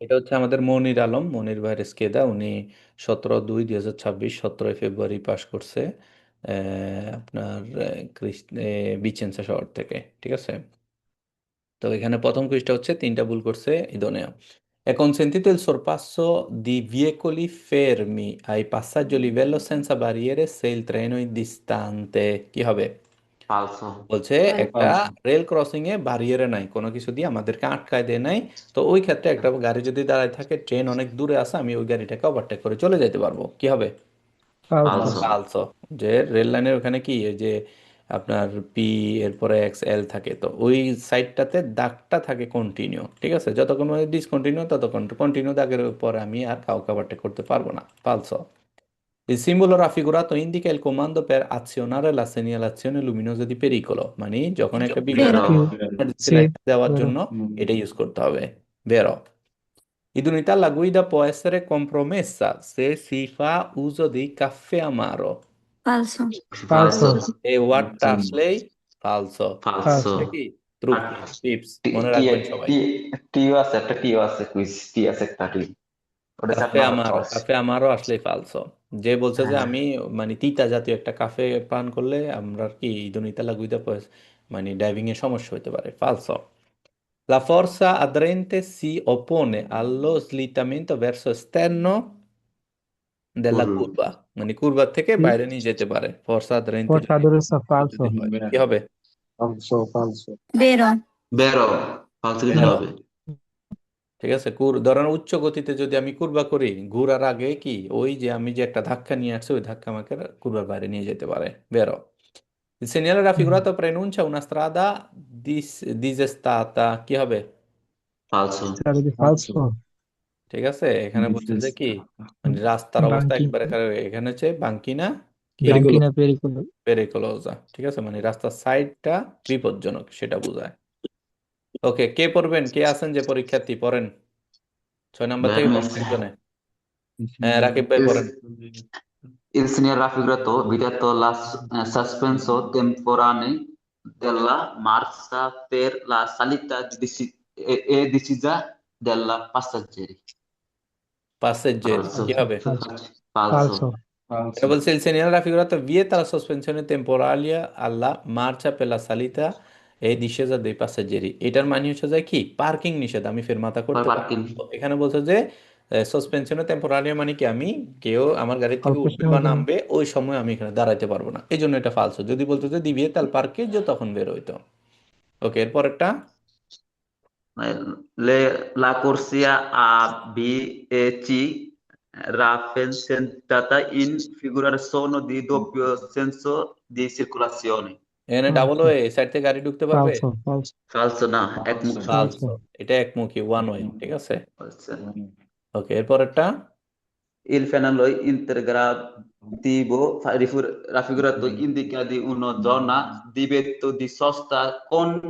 এটা হচ্ছে আমাদের মনির আলম, মনির ভাই রেস্কেদা। উনি 17/2/2026 17 ফেব্রুয়ারি পাশ করছে আপনার বিচেন্সা শহর থেকে। ঠিক আছে, তো এখানে প্রথম কুইজটা হচ্ছে, তিনটা ভুল করছে ইদোনেয়া। È consentito il sorpasso di veicoli fermi ai passaggi a livello senza barriere se il treno è distante? কি হবে? ফালসো। বলছে একটা রেল ক্রসিং এ ব্যারিয়ারে নাই, কোনো কিছু দিয়ে আমাদেরকে আটকায় দেয় নাই। তো ওই ক্ষেত্রে একটা গাড়ি যদি দাঁড়ায় থাকে, ট্রেন অনেক দূরে আছে, আমি ওই গাড়িটাকে ওভারটেক করে চলে যেতে পারবো। কি হবে? ফালসো। ফালসো। আলসো। যে রেল লাইনের ওখানে কি, এই যে আপনার পি, এরপরে এক্স এল থাকে, তো ওই সাইডটাতে দাগটা থাকে কন্টিনিউ। ঠিক আছে, যতক্ষণ ডিসকন্টিনিউ ততক্ষণ কন্টিনিউ দাগের উপর আমি আর কাউকে ওভারটেক করতে পারবো না। ফালসো। Il simbolo raffigurato indica il comando per azionare la segnalazione luminosa di pericolo, মানে যখন একটা বিপদ বেরো। কি? emergency সে light দেওয়ার বেরো। জন্য এটা ইউজ করতে হবে। Vero. In unità la guida può essere compromessa se si fa uso di caffè amaro. Falso. ফালসো। ফালসো। E ওয়ার্ডটা আসলেই ফালসো। ফালসো। ফালসো। এটা কি ট্রু? আর টিপস টি- মনে টি- রাখবেন সবাই। টি- টিও আছে, একটা টিও আছে, কুইজ টি আছে, একটা টি। ওটা 7 নম্বর চয়েস। কাফে আমারও আসলেই ফালসো। যে বলছে যে হ্যাঁ। আমি মানে তিতা জাতীয় একটা কাফে পান করলে আমরা কি ইদুনিতা লাগুইদা মানে ডাইভিং এর সমস্যা হতে পারে। ফালসো। La forza aderente si oppone allo slittamento verso esterno della হুম। curva, মানে কুরবার থেকে কি? বাইরে নিয়ে যেতে পারে ফোর্সা আদারেন্তে ফোর্স যদি আদরেসা ফালসো। যদি হয়। কি হবে? ফালসো। ফালসো। Vero. বেরো। ফালসো দিতে বেরো। হবে। ঠিক আছে, ধরেন উচ্চ গতিতে যদি আমি কুরবা করি, ঘুরার আগে কি ওই যে আমি যে একটা ধাক্কা নিয়ে আসছি, ওই ধাক্কা আমাকে কুরবার বাইরে নিয়ে যেতে পারে। বেরো। Il segnale raffigurato preannuncia una strada disestata. কি হবে? ফালসো। ফালসো। ঠিক আছে, এখানে বলছে যে কি, মানে রাস্তার অবস্থা বাঙ্কি। একবারে খারাপ। এখানে হচ্ছে বাঙ্কিনা কি বাঙ্কি না পেরিকুলো। পেরিকোলোজা। ঠিক আছে, মানে রাস্তার সাইডটা বিপজ্জনক সেটা বোঝায়। ওকে, কে পড়বেন? কে আছেন যে পরীক্ষার্থী? পড়েন, 6 নম্বর ভাই থেকে আমি পড়েন আছি। একজনে। হ্যাঁ, রাকিব ভাই পড়েন। Il signor raffigurato vietato la sospenso temporanea della marcia per la salita e discesa della passeggeri. পাসেঞ্জেরি Falso. কি হবে? Falso. ফালসো। এটা বলছে il segnale raffigurato vieta la sospensione temporanea alla marcia per la salita e discesa dei passeggeri। এটার মানে হচ্ছে যে কি, parking নিষেধ, আমি ফেরমাতা Poi করতে পারবো parking. না। তো এখানে বলছে যে সাসপেনশনে টেম্পোরারিয়া, মানে কি আমি কেউ আমার গাড়ি থেকে অল্প উঠবে বা সময়ের জন্য। নামবে ওই সময় আমি এখানে দাঁড়াইতে পারবো না, এই জন্য এটা ফালসো। যদি বলতো যে দিবিয়ে তাল পার্কেজ, তখন বের হইতো। ওকে, এরপর একটা। La corsia A, B e C rappresentata in figura sono di doppio senso di circolazione. এখানে ডাবল ফালসো। ওয়ে সাইড থেকে গাড়ি ঢুকতে পারবে? ফালসো। ফালসো। Falso না, একমুখী। ফালসো। ফালসো। এটা একমুখী, ওয়ান ওয়ে। ঠিক আছে, Falso. ওকে, এরপর একটা। Il fenomeno integrativo raffigurato indica di una zona di vetto di sosta con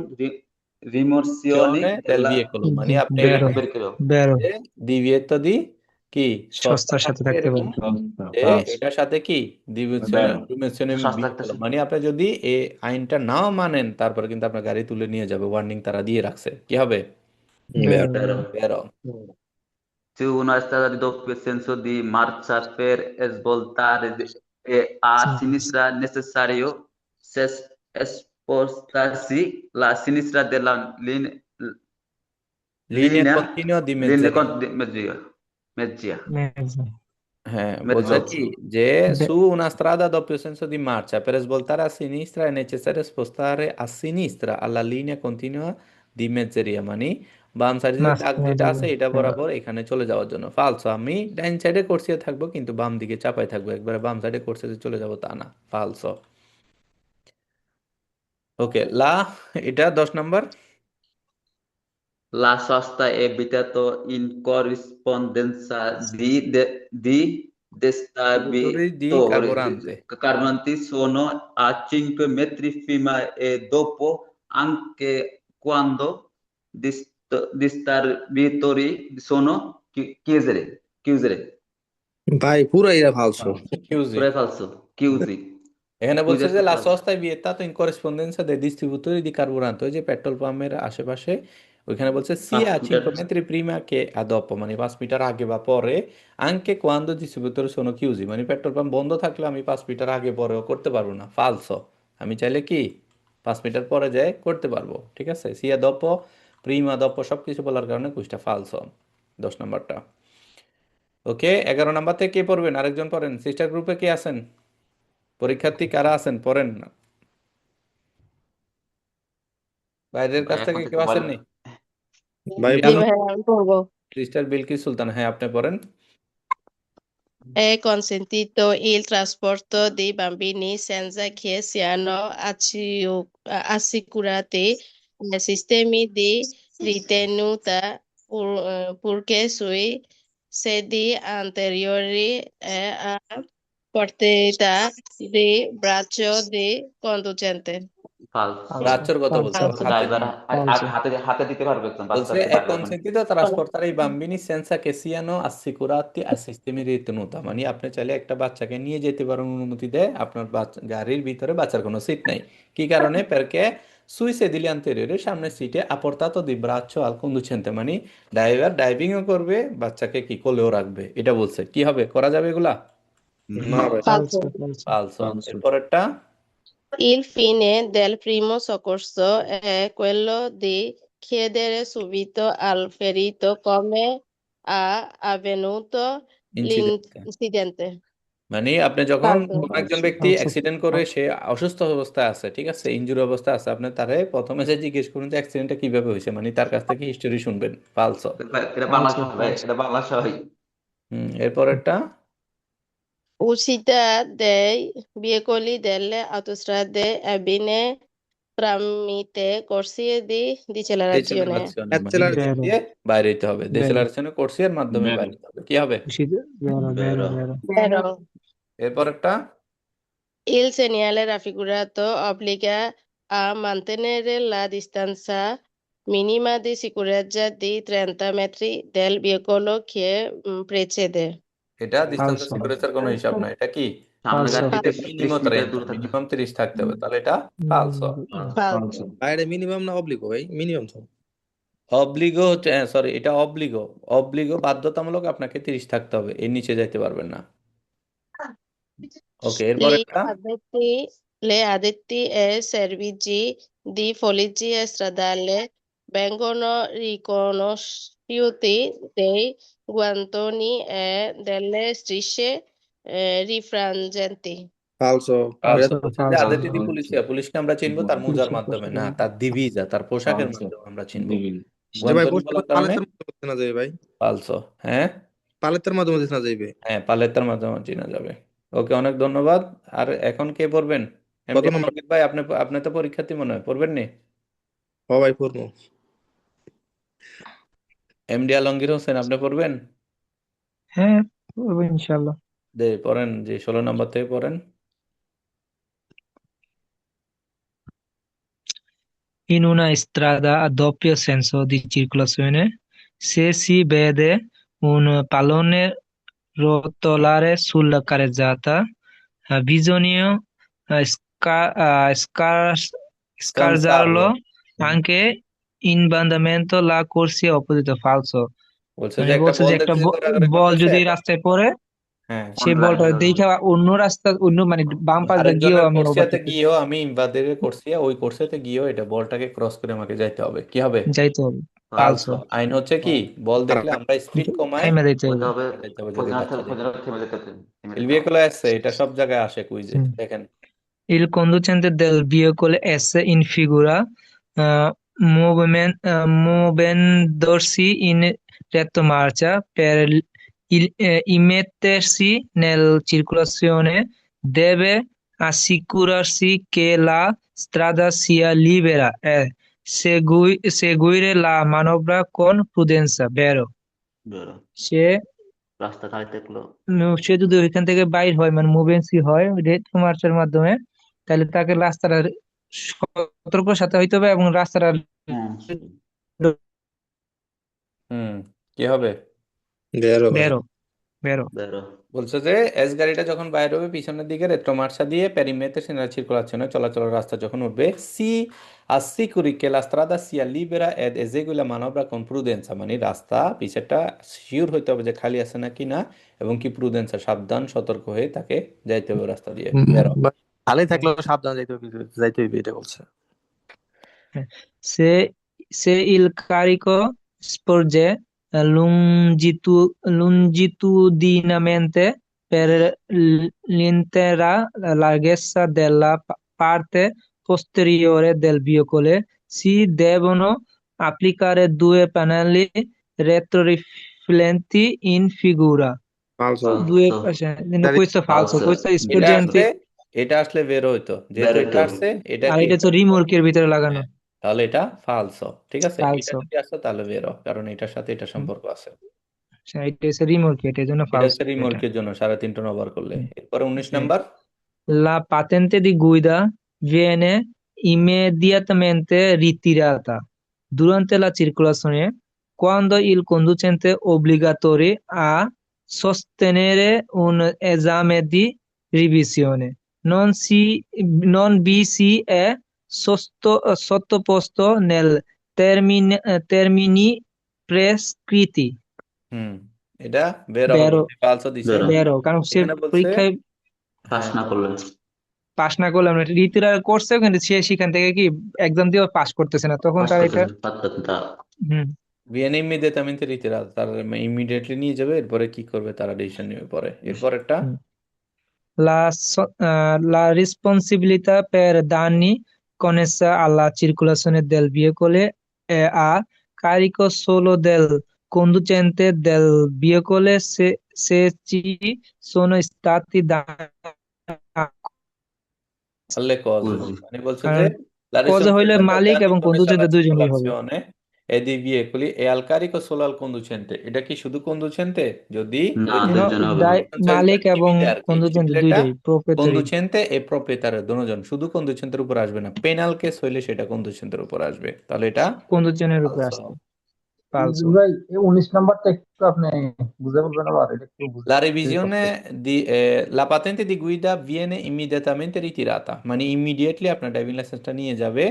rimozione দেল della ভিয়েকোলো, মানে আপনি বেরো। এখানে pericolo. বেরো। দিবিয়েতো দি কি সস্তা সস্তার সাথে থাকবে থাকতে এরকম, পারে। যে এটার সাথে কি ডিমেনশনে সস্তা একটা মানে আপনি যদি এই আইনটা নাও মানেন, তারপর কিন্তু আপনার গাড়ি তুলে নিয়ে যাবে, ওয়ার্নিং তারা দিয়ে রাখছে। কি হবে? বেরো। Vero. বেরো। Su una strada di doppio senso di marcia per svoltare a sinistra è necessario spostarsi la sinistra della লিনিয়া linea, continue the linea মেজ্জারিয়া। di mezzo. Mezzo. মেজো। হ্যাঁ, বলছে Mezzo. কি যে su una strada a doppio senso di marcia per svoltare a sinistra è necessario spostare a sinistra alla linea continua di mezzeria, মানে বাম সাইডে যে দাগ মাঝখানে যেটা দিবে। আছে এটা বরাবর এখানে চলে যাওয়ার জন্য। ফালসো, আমি ডাইন সাইডে কোর্সিয়া থাকবো কিন্তু বাম দিকে চাপাই থাকবো, একবারে বাম সাইডে কোর্সিয়া চলে যাবো তা না। ফালসো। ওকে, এটা 10 নম্বর। La sosta è abitato in corrispondenza di Distributori di destabitori carburante. carburanti sono a 5 metri prima e dopo, anche quando distributori sono chiusi. ভাই পুরাই এরা ফালসো। কিউজি। Pure falso, chiusi. এখানে Chiusi বলছে যে লা aspettare. সস্তা vietato in corrispondenza dei distributori di carburante, ওই যে পেট্রোল পাম্পের আশেপাশে ওইখানে বলছে 5 sia metre 5 metri prima che a dopo, মানে 5 মিটার আগে বা পরে, anche quando i distributori sono chiusi, মানে পেট্রোল পাম্প বন্ধ থাকলে আমি 5 মিটার আগে পরেও করতে পারবো না, ফালসো। আমি চাইলে কি 5 মিটার পরে যাই করতে পারবো, ঠিক আছে। sia dopo, prima, dopo সব কিছু বলার কারণে কুইজটা ফালসো, 10 নম্বরটা। ওকে, 11 নম্বর থেকে কে পড়বেন? আরেকজন পড়েন। সিস্টার গ্রুপে কে আছেন? পরীক্ষার্থী কারা আছেন পড়েন না, বাইরের ভাই কাছ এখন থেকে থেকে কেউ বল। আসেননি? ভাই জি বলো। ভাইয়া আমি পড়বো। সিস্টার বিলকিস সুলতানা, হ্যাঁ আপনি পড়েন। È consentito il trasporto dei bambini senza che siano assicurati sistemi di ritenuta purché sui sedi anteriori e a portata di braccio di conducente. ফালসো। falso, ব্রাচ্যর কথা বলছে, falso, ওর আচ্ছা, হাতে ড্রাইভার নেই। falso, হাতে হাতে দিতে পারবে একজন, বাচ্চা বলছে দিতে è পারবে এখন। consentito trasportare i bambini senza che siano assicurati a sistemi di tenuta, মানে আপনি চাইলে একটা বাচ্চাকে নিয়ে যেতে পারেন, অনুমতি দেয়, আপনার গাড়ির ভিতরে বাচ্চার কোনো সিট নাই। কি কারণে? perché sui sedili anteriori, সামনের সিটে a portata di braccio al conducente, মানে ড্রাইভার ড্রাইভিংও করবে, বাচ্চাকে কি কোলেও রাখবে, এটা বলছে। কি হবে, করা যাবে এগুলা? না ভাই। falso, Falso. falso, ফালসো। ফালসো। এরপরেরটা, Il fine del primo soccorso è quello di chiedere subito al ferito come è avvenuto incident, l'incidente. মানে আপনি যখন Falso. কোন একজন falso, ব্যক্তি falso, অ্যাক্সিডেন্ট করে, সে অসুস্থ অবস্থায় আছে, ঠিক আছে, ইনজুরি অবস্থায় আছে, আপনি তারে প্রথমে যে জিজ্ঞেস করুন যে অ্যাক্সিডেন্টটা কিভাবে হয়েছে, মানে তার কাছ থেকে হিস্টোরি শুনবেন। ফালসো। এটা বাংলা falso, সহ ভাই, falso, এটা Bangla সহই। এরপরেরটা, Uscita dei veicoli delle autostrade avviene tramite corsie di decelerazione. ডেসেলারেশনে, মানে নিচে অ্যাক্সেলারেশন। vero, দিয়ে বাইরে হইতে হবে, vero, ডেসেলারেশনে কোর্সের মাধ্যমে বেরো বাইরে হইতে হবে। কি হবে? uscito, vero, vero, বেরো। vero, Però এরপরেরটা, il segnale raffigurato obbliga a mantenere la distanza minima di sicurezza di 30 metri del veicolo che precede. এটা ডিস্টেন্স falso, সিকিউরিটির কোনো হিসাব না, এটা কি? সামনে falso, গাড়িতে Falso. 30 মিনিমাম মিটার 30, দূরে থাকবে। মিনিমাম 30 থাকতে হবে, তাহলে এটা ফালসো। Falso. ভাই এটা মিনিমাম না অব্লিগো ভাই? মিনিমাম তো। অব্লিগো হচ্ছে, সরি, এটা অব্লিগো। অব্লিগো বাধ্যতামূলক, আপনাকে 30 থাকতে হবে, এর নিচে যাইতে পারবেন না। ওকে, এরপর Gli একটা, addetti, le addetti ai servizi di polizia stradale vengono riconosciuti dei guantoni e delle strisce rifrangenti. ফালসো। এটা ফালসো। falso, বলছে যে falso, আদেতি দি ফালসো। পুলিশিয়া, পুলিশকে আমরা চিনবো তার মোজার falso, মাধ্যমে না, falso, তার দিভিজা, তার পোশাকের ফালসো। মাধ্যমে আমরা চিনবো। দিবিল। যে ভাই গুয়ান্তনি পোস্ট বলার কারণে পালেতের মাধ্যমে চেনা যাবে ভাই। ফালসো। হ্যাঁ, পালেতের মাধ্যমে চেনা যাবে। হ্যাঁ, পালেতার মাধ্যমে চেনা যাবে। ওকে, অনেক ধন্যবাদ। আর এখন কে পড়বেন? কত এমডি নম্বর? আলমগীর ভাই, আপনি আপনি তো পরীক্ষার্থী মনে হয়, পড়বেন নি? হ ভাই পড়বো। এমডি আলমগীর হোসেন, আপনি পড়বেন? হ্যাঁ করবো ইনশাল্লাহ। পড়েন, যে 16 নম্বর থেকে পড়েন। In una strada a doppio senso di circolazione, se si vede un pallone rotolare sulla carreggiata, bisogna কানসারলো, scarsarlo anche invadamento la corsia opposta falso। বলছে যে মানে একটা বলছে বল যে একটা দেখতেছে, দৌড়াদৌড়ি বল করতেছে যদি এখন। রাস্তায় পড়ে, হ্যাঁ, সে অন্য বলটা রাস্তা দেখে অন্য রাস্তা, অন্য মানে বাম পাশ দিয়ে গিয়েও আরেকজনের আমি কোর্সিয়াতে ওভারটেক গিয়েও, আমি ইনভাদের কোর্সিয়া, ওই কোর্সিয়াতে গিয়েও এটা বলটাকে ক্রস করে আমাকে যাইতে হবে। কি হবে? যাইতে হবে ফালসো। ফালসো। আইন হচ্ছে কি, বল দেখলে খারাপ। আমরা স্পিড কমায় থাইমা যাইতে হতে হবে। হবে, যাইতে হবে যদি ফজরাত বাচ্চা দেখি। ফজরাত থেমে যেতে হবে, থেমে এল যেতে হবে। বিয়ে আসছে, এটা সব জায়গায় আসে কুইজে, হুম। দেখেন। Il conducente del veicolo S in figura, muovendosi in retromarcia per immettersi nella circolazione, deve assicurarsi che la strada sia libera e seguire la manovra con prudenza, vero? বেরো। সে রাস্তা খালি থাকলো। সে যদি ওইখান থেকে বাইর হয়, মানে মুভেন্সি হয় রেড মার্চের মাধ্যমে, তাহলে তাকে রাস্তাটা সতর্কর সাথে হইতে হবে এবং রাস্তাটা হুম। হুম, কি হবে? বেরো ভাই। বেরো। vero. vero, বলছে যে এস গাড়িটা যখন বাইর হবে পিছনের দিকে রেট্রোমার্সা দিয়ে পেরিমেটে সেনাল circolazione চলাচলের রাস্তা যখন উঠবে C assicuri che la strada sia libera ed esegui la manovra con prudenza মানে রাস্তা পিছেরটা শিওর হইতে হবে যে খালি আছে নাকি না এবং কি প্রুডেন্সা সাবধান সতর্ক হয়ে তাকে যাইতে হবে রাস্তা দিয়ে বেরো খালি থাকলেও সাবধান যাইতে হইবে এটা বলছে। Se, se il carico sporge longitudinalmente per l'intera larghezza della parte posteriore del veicolo, si devono applicare due pannelli retroriflenti in figura. ফালসো। Due, falso, no, questo è falso, falso, questo è এটা sporgente, আসলে এটা আসলে বের হইতো যেহেতু এটা verità, আসছে এটা আর কি এটা তো রিমোর্কের ভিতরে লাগানো, হ্যাঁ, তাহলে এটা ফালসো ঠিক আছে এটা ফালসো। যদি আসে তাহলে বেরো কারণ এটার সাথে এটা সম্পর্ক আছে এটা হচ্ছে রিমোর্কে, এটার জন্য এটা ফালসো হচ্ছে এটা। রিমোর্কের জন্য 3.5 টন ওভার করলে এরপরে 19 হ্যাঁ। Number La patente di guida viene immediatamente ritirata durante la circolazione quando il conducente è obbligato a sostenere un esame di revisione. Non vi si è sottoposto nel termini prescritti. এটা বেরো হবে Vero, ফালসো দিছে vero, vero, কারণ সে এখানে বলছে পরীক্ষায় pass না করলে, পাস না করলাম না, রীতিরা করছে কিন্তু সে সেখান থেকে কি এক্সাম দিয়ে পাস করতেছে না, তখন pass তার এটা করতেছে, পাত্তা, হুম বিএনএ ইমিডিয়েটamente রিতিরাত তার ইমিডিয়েটলি নিয়ে যাবে এরপরে কি করবে তারা ডিসিশন নেবে পরে এরপর একটা হুম। La responsabilità per danni connessa alla circolazione del veicolo è a carico solo del conducente del veicolo se ci sono stati danni. alle cose বুঝছি, মানে বলছে যে কারণ la কজে হইলে responsabilità per মালিক danni এবং connessa alla কন্ডুচেন্ট দুইজনই হবে। circolazione e dei veicoli e al carico solo al conducente এটা কি শুধু conducente যদি না ওই যে No, দুইজন হবে, মালিক responsabilità এবং civile আর কি কন্ডুচেন্ট civile এটা দুইটাই প্রোপ্রাইটারি, conducente e proprietario দুজন শুধু conducente উপর আসবে না পেনাল কেস হইলে সেটা conducente উপর আসবে তাহলে এটা কন্ডুচেন্টের উপরে falso আসছে, ফালসো। ভাই এই 19 নাম্বারটা একটু আপনি বুঝে বলবেন, আবার এটা একটু La বুঝতে revisione la patente di guida viene immediatamente ritirata, মানে immediately আপনার ড্রাইভিং লাইসেন্সটা নিয়ে যাবে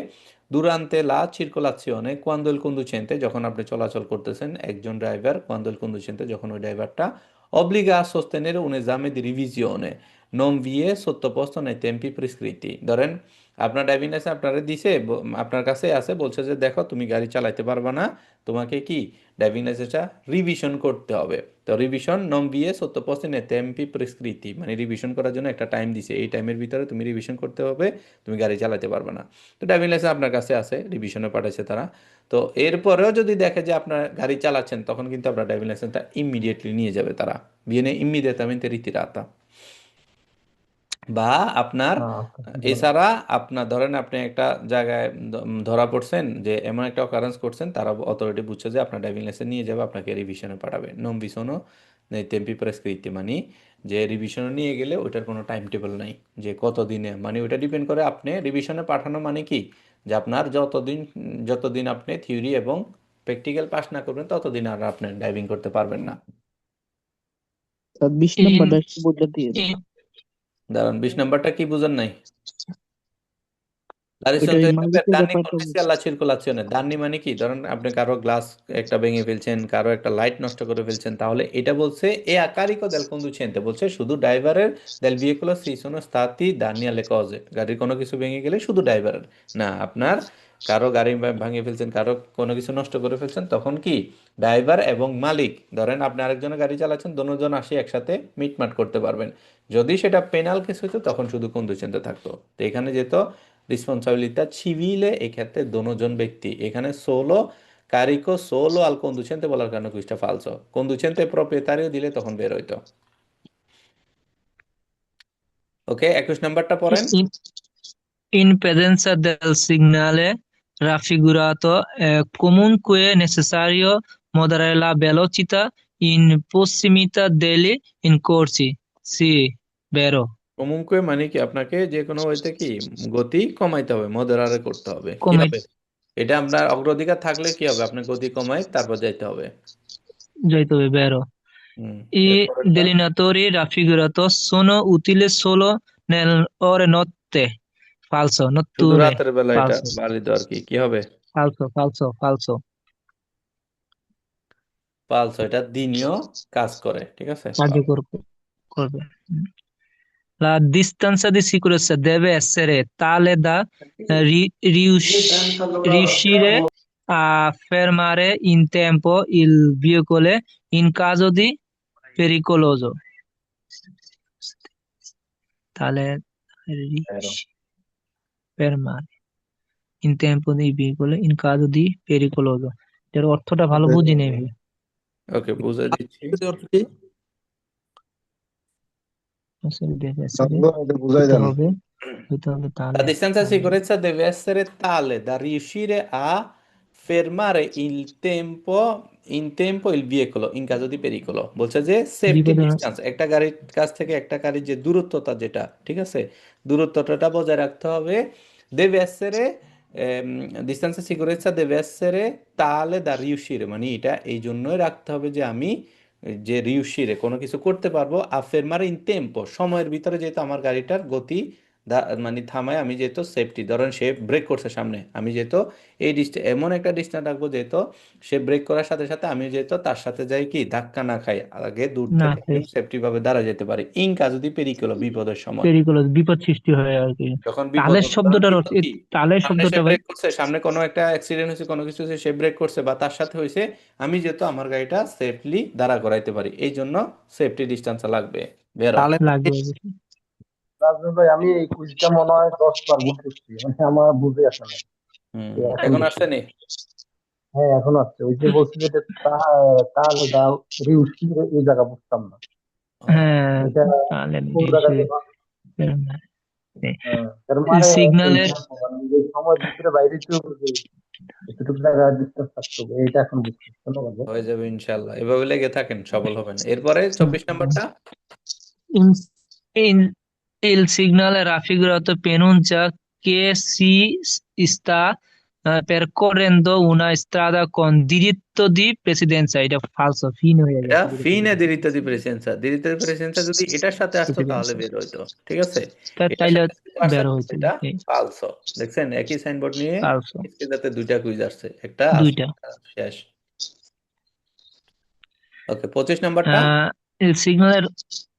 durante la circolazione quando il conducente যখন আপনি চলাচল করতেছেন একজন ড্রাইভার quando il conducente যখন ওই ড্রাইভারটা obbliga a sostenere un esame di revisione non vi è sottoposto nei tempi prescritti ধরেন আপনার ড্রাইভিং লাইসেন্স আপনারা দিছে আপনার কাছে আছে বলছে যে দেখো তুমি গাড়ি চালাতে পারবা না তোমাকে কি ড্রাইভিং লাইসেন্সটা রিভিশন করতে হবে তো রিভিশন নন বিএ সত্যপোস্ট ইন টেম্পি প্রেসক্রিতি মানে রিভিশন করার জন্য একটা টাইম দিছে এই টাইমের ভিতরে তুমি রিভিশন করতে হবে তুমি গাড়ি চালাতে পারবে না তো ড্রাইভিং লাইসেন্স আপনার কাছে আছে রিভিশনে পাঠাইছে তারা তো এরপরেও যদি দেখে যে আপনার গাড়ি চালাচ্ছেন তখন কিন্তু আপনার ড্রাইভিং লাইসেন্সটা ইমিডিয়েটলি নিয়ে যাবে তারা বিয়ে ইমিডিয়েটamente ritirata বা আপনার এছাড়া আপনার ধরেন আপনি একটা জায়গায় ধরা পড়ছেন যে এমন একটা অকারেন্স করছেন তারা অথরিটি বুঝছে যে আপনার ড্রাইভিং লাইসেন্স নিয়ে যাবে আপনাকে রিভিশনে পাঠাবে নন ভিশনও টেম্পি প্রেসক্রিপ্টি মানে যে রিভিশনে নিয়ে গেলে ওইটার কোনো টাইম টেবিল নাই যে কতদিনে মানে ওইটা ডিপেন্ড করে আপনি রিভিশনে পাঠানো মানে কি যে আপনার যতদিন আপনি থিওরি এবং প্র্যাকটিক্যাল পাস না করবেন ততদিন আর আপনি ড্রাইভিং করতে পারবেন না 20 নাম্বারটা একটু বলে দিয়ে দাঁড়ান 20 নাম্বারটা কি বুঝেন নাই La ওইটা ওই responsabilità per মালিকের danni ব্যাপারটা connessi alla circolazione দান্নি মানে কি ধরেন আপনি কারো গ্লাস একটা ভেঙে ফেলছেন কারো একটা লাইট নষ্ট করে ফেলছেন তাহলে এটা বলছে এ a carico del conducente বলছে শুধু ড্রাইভারের del veicolo si sono stati danni alle cose গাড়ির কোনো কিছু ভেঙে গেলে শুধু ড্রাইভারের না আপনার কারো গাড়ি ভাঙিয়ে ফেলছেন কারো কোনো কিছু নষ্ট করে ফেলছেন তখন কি ড্রাইভার এবং মালিক ধরেন আপনি আরেকজনের গাড়ি চালাচ্ছেন দুজন আসে একসাথে মিটমাট করতে পারবেন যদি সেটা পেনাল কেস হইতো তখন শুধু কন্ডুচেন্টে থাকতো তো এখানে যেত responsabilità civile এক্ষেত্রে দুজন ব্যক্তি এখানে solo carico solo al conducente বলার কারণে কুইজটা ফালসো conducente proprietario দিলে তখন বের হইতো ওকে 21 নাম্বারটা পড়েন In presenza del segnale raffigurato è comunque necessario moderare la velocità in prossimità degli incorsi. Sì, vero. comunque মানে কি আপনাকে যে কোনো ওয়েতে কি গতি কমাইতে হবে মডারেট করতে হবে Come কিভাবে এটা আপনার অগ্রাধিকার থাকলে কি হবে আপনার গতি কমাই তারপর যাইতে হবে যাইতে হবে, vero. I এরপরেরটা delineatori raffigurato sono utili solo nelle ore notte. Falso, শুধু notturne. রাতের বেলা এটা Falso, বালিত আর কি কি হবে? falso, falso, falso. পালস এটা দিনীয় কাজ করে, ঠিক আছে? কার্যকর করবে। La distanza di sicurezza deve essere tale da riuscire a fermare in tempo il veicolo in caso di pericoloso. Tale fermare in tempo dei veicoli in caso di pericoloso. এর অর্থটা ভালো বুঝি নেই ভাই। ওকে, বুঝে দিচ্ছি। অর্থ কি? আসলে deve essere এটা বুঝাই হতে দেন। হবে La তাহলে distanza di sicurezza deve essere tale da riuscire a fermare in tempo il veicolo in caso di pericolo। বলছে যে সেফটি বিপদের ডিস্টেন্স, একটা গাড়ির কাছ থেকে একটা গাড়ির যে দূরত্বটা যেটা, ঠিক আছে, দূরত্বটা বজায় রাখতে হবে। deve essere distanza di sicurezza deve essere tale da riuscire, মানে এটা এই জন্যই রাখতে হবে যে আমি যে রিউশিরে কোনো কিছু করতে পারবো। আফেরমারে ইন টেম্পো, সময়ের ভিতরে যেহেতু আমার গাড়িটার গতি মানে থামায়, আমি যেহেতু সেফটি, ধরেন সে ব্রেক করছে সামনে, আমি যেহেতু এই এমন একটা ডিস্টেন্স রাখবো যেহেতু সে ব্রেক করার সাথে সাথে আমি যেহেতু তার সাথে যাই কি ধাক্কা না খাই, আগে দূর না থেকে আমি সেফটি ভাবে দাঁড়া যেতে পারি। ইনকা যদি পেরিকুলো, বিপদের সময়, পেরিকুলাস বিপদ সৃষ্টি হয় আর কি। যখন বিপদ তালের হবে, ধরেন শব্দটার বিপদ কি, তালের সামনে সে শব্দটা ভাই ব্রেক করছে, সামনে কোনো একটা অ্যাক্সিডেন্ট হয়েছে, কোনো কিছু হয়েছে, সে ব্রেক করছে বা তার সাথে হয়েছে, আমি যেহেতু আমার গাড়িটা সেফলি দাঁড়া করাইতে পারি, এই জন্য সেফটি ডিস্টেন্স লাগবে। বেরো। তাহলে লাগবে অবশ্যই। রাজনীতি ভাই, আমি এই কুইজটা মনে হয় 10 বার বুঝতেছি, মানে আমার বুঝে আসে না। এখন এখন বুঝছি। আসছেনি? হ্যাঁ, এখন আসছে। ওই যে বলছি যে তাহলে দাও রিউসি, এই জায়গা বুঝতাম না। হ্যাঁ এটা তাহলে কোন জায়গাতে তার মানে সিগন্যালের মানে যে সময়ের ভিতরে বাইরে তো এতটুকু জায়গা ডিস্টেন্স থাকতে হবে, এটা এখন বুঝছি। ধন্যবাদ ভাই। হয়ে যাবে ইনশাল্লাহ, এভাবে লেগে থাকেন, সফল হবেন। এরপরে 24 নম্বরটা। in, in il segnale raffigurato pronuncia che si sta percorrendo una strada con diritto di precedenza. এটা ফালসো, ফিন হয়ে এটা গেছে diritto ফিনে দিরিত দি প্রেসেন্সা, দিরিত দি প্রেসেন্সা যদি এটার সাথে আসতো তাহলে precedenza বের হইতো, ঠিক আছে? এটার তাইলে সাথে যদি আসে বের না, হইতো। এটা ফালসো। দেখছেন একই সাইনবোর্ড নিয়ে ফালসো যাতে দুইটা কুইজ আসছে, একটা আসছে, দুইটা। একটা শেষ। ওকে, 25 নম্বরটা।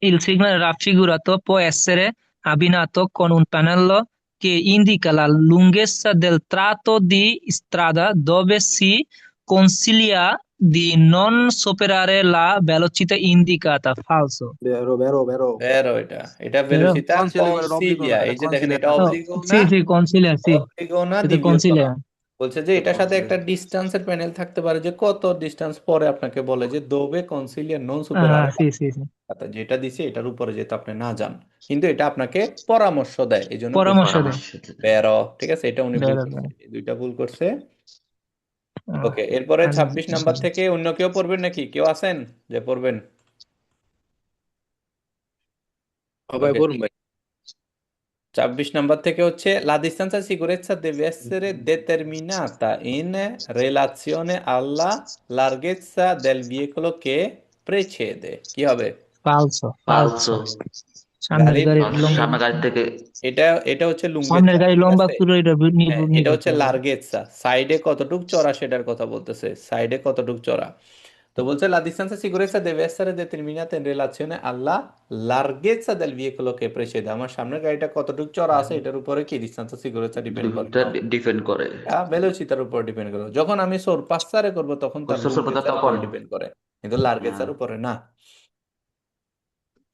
Il segnale raffigurato può essere abbinato con un pannello che indica la lunghezza del tratto di strada dove si consiglia di non superare la velocità indicata. Falso. বেরো বেরো বেরো। বেরো, এটা এটা Vero? ভেলোসিটা কনসিলিয়ার করে অবলিগো কনসিলিয়া, না, এটা এই যে দেখেন কনসিলিয়ার এটা না। অবলিগো Sì, না, sì, consiglia, sì. অবলিগো না, Siete ডিভিওসও না। consiglia. বলছে যে এটার সাথে একটা ডিস্টেন্সের প্যানেল থাকতে পারে, যে কত ডিস্টেন্স পরে আপনাকে বলে যে দোবে কনসিলিয়ার নন সুপেরারে, Ah, sì, sì, sì. যেটা দিছে এটার উপরে যেহেতু আপনি না যান, কিন্তু এটা আপনাকে পরামর্শ দেয়, এই জন্য বলছে পরামর্শ দেয়। বেরো, ঠিক আছে? এটা উনি ভুল বেরো, করছে, বেরো। এই দুইটা ভুল করছে। আহ, ওকে, এরপরে আগে 26 নম্বর থেকে অন্য কেউ পড়বেন নাকি? কেউ আছেন যে পড়বেন? ভাই ওকে, বলুন ভাই। 26 নম্বর থেকে হচ্ছে la distanza di sicurezza deve essere determinata in relazione alla larghezza del veicolo che precede। কি হবে? falso, falso. ফালসো। সামনের গাড়ির গাড়ির লম্বা, সামনে গাড়ি থেকে এটা এটা হচ্ছে সামনের লুঙ্গেচ্ছা, গাড়ি ঠিক লম্বা আছে? পুরো এটা হ্যাঁ, এটা নির্ভর হচ্ছে করবে। লার্গেচ্ছা, সাইডে কতটুক চড়া সেটার কথা বলতেছে, সাইডে কতটুক চড়া। তো বলছে la distanza di sicurezza deve essere determinata in relazione alla larghezza del veicolo che precede। আমার সামনের গাড়িটা কতটুক চড়া আছে এটার উপরে কি distanza di sicurezza ডিপেন্ড করে। ডিপেন্ড করে। ভেলোসিটির উপর ডিপেন্ড করে। যখন আমি পাসারে করব তখন তার সর্বদা লুঙ্গেচ্ছার উপর তখন ডিপেন্ড করে, কিন্তু লার্গেচ্ছার হ্যাঁ। উপরে না।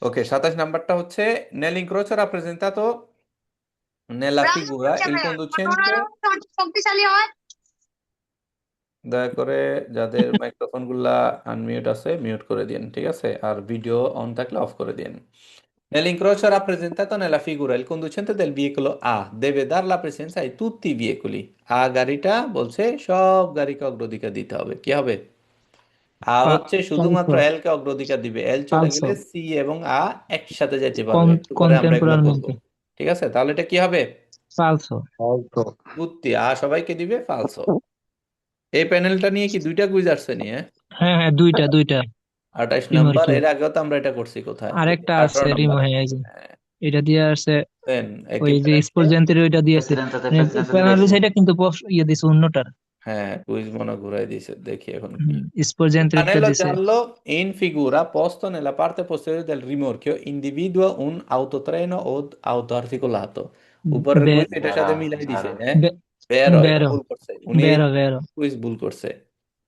ওকে, 27 নম্বরটা হচ্ছে nell'incrocio rappresentato nella figura il conducente। দয়া করে যাদের মাইক্রোফোন গুলা আনমিউট আছে মিউট করে দিন, ঠিক আছে? আর ভিডিও অন থাকলে অফ করে দিন। Nell'incrocio rappresentato nella figura il conducente del veicolo A deve dar la presenza ai tutti i veicoli। আ গাড়িটা বলছে সব গাড়িকে অগ্রাধিকার দিতে হবে, কি হবে? আ হচ্ছে শুধুমাত্র falso, এল কে অগ্রাধিকার দিবে, এল চলে গেলে falso, সি এবং আ একসাথে যেতে পারবে, একটু পরে আমরা এগুলো করব, contemporaneamente, ঠিক আছে? তাহলে এটা কি হবে? falso। তুত্তি, আ সবাইকে দিবে, ফালসো। এই প্যানেলটা নিয়ে কি দুইটা কুইজ আসছে নিয়ে? হ্যাঁ হ্যাঁ, দুইটা দুইটা। 28 নাম্বার, রিমোরকিও এর আগেও তো আমরা এটা করছি কোথায়, এই যে আরেকটা 18 আছে রিমো, নাম্বারে। হ্যাঁ এই যে এটা দিয়ে আসছে, দেন ওই যে একেবারে স্পোর্ট ওইটা দিয়েছে, প্রেসিডেন্ট আছে, মানে প্রেসিডেন্ট পেনাল্টি দিয়েছে। সাইডে কিন্তু ইয়ে দিছে অন্যটার। হ্যাঁ, কুইজ মনে ঘুরাই দিছে, দেখি এখন কি। স্পোর্ট Anello দিছে। giallo in figura posto nella parte posteriore del rimorchio individua un autotreno o autoarticolato. উপরের বে- কুইজ এটার সাথে মিলাই দিছে, হ্যাঁ। বে- বেরো, এটা বেরো ভুল করছে উনি, এই বেরো বেরো কুইজ ভুল করছে।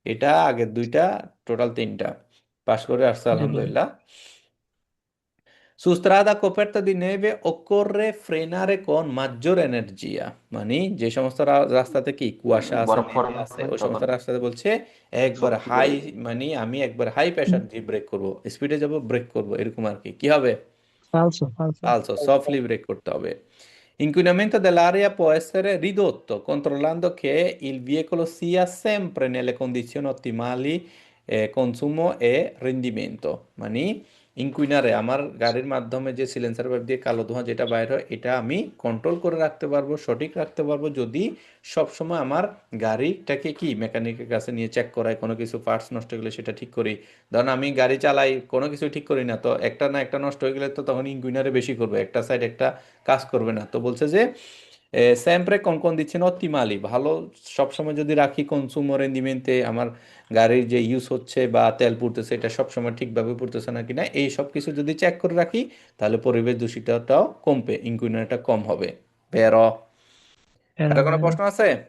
এটা আগের দুইটা, টোটাল 3টা পাস করে আসছে এটা বেরো। আলহামদুলিল্লাহ। Su strada coperta di neve occorre frenare con maggiore energia, মানে যে সমস্ত রাস্তাতে কি কুয়াশা আছে, বরফ নেভে ফরফ আছে, হবে ওই সমস্ত তখন রাস্তাতে বলছে একবার শক্তি হাই, করে। মানে আমি একবার হাই প্রেশার দিয়ে ব্রেক করব, স্পিডে যাব, ব্রেক করব, এরকম আর কি। কি হবে? ফালসো ফালসো। ফালসো, সফটলি ব্রেক করতে হবে। Inquinamento dell'aria può essere ridotto controllando che il veicolo sia sempre nelle condizioni ottimali consumo e rendimento, মানে ইনকুইনারে আমার গাড়ির মাধ্যমে যে সিলেন্সার পাইপ দিয়ে কালো ধোঁয়া যেটা বাইর হয়, এটা আমি কন্ট্রোল করে রাখতে পারবো, সঠিক রাখতে পারবো যদি সবসময় আমার গাড়িটাকে কি মেকানিকের কাছে নিয়ে চেক করাই, কোনো কিছু পার্টস নষ্ট হয়ে গেলে সেটা ঠিক করি। ধরুন আমি গাড়ি চালাই, কোনো কিছু ঠিক করি না, তো একটা না একটা নষ্ট হয়ে গেলে তো তখন ইনকুইনারে বেশি করবে, একটা সাইড একটা কাজ করবে না। তো বলছে যে sempre con condizioni ottimali, ভালো সবসময় যদি রাখি কনসুমো রেন্ডিমেন্টে, আমার গাড়ির যে ইউজ হচ্ছে বা তেল পুড়তেছে এটা সবসময় ঠিকভাবে পুড়তেছে না কিনা, এই সব কিছু যদি চেক করে রাখি, তাহলে পরিবেশ দূষিতটাও কমবে, ইনকুইনারটা কম হবে। বেরো। বেরো আর কোনো বেরো। প্রশ্ন আছে?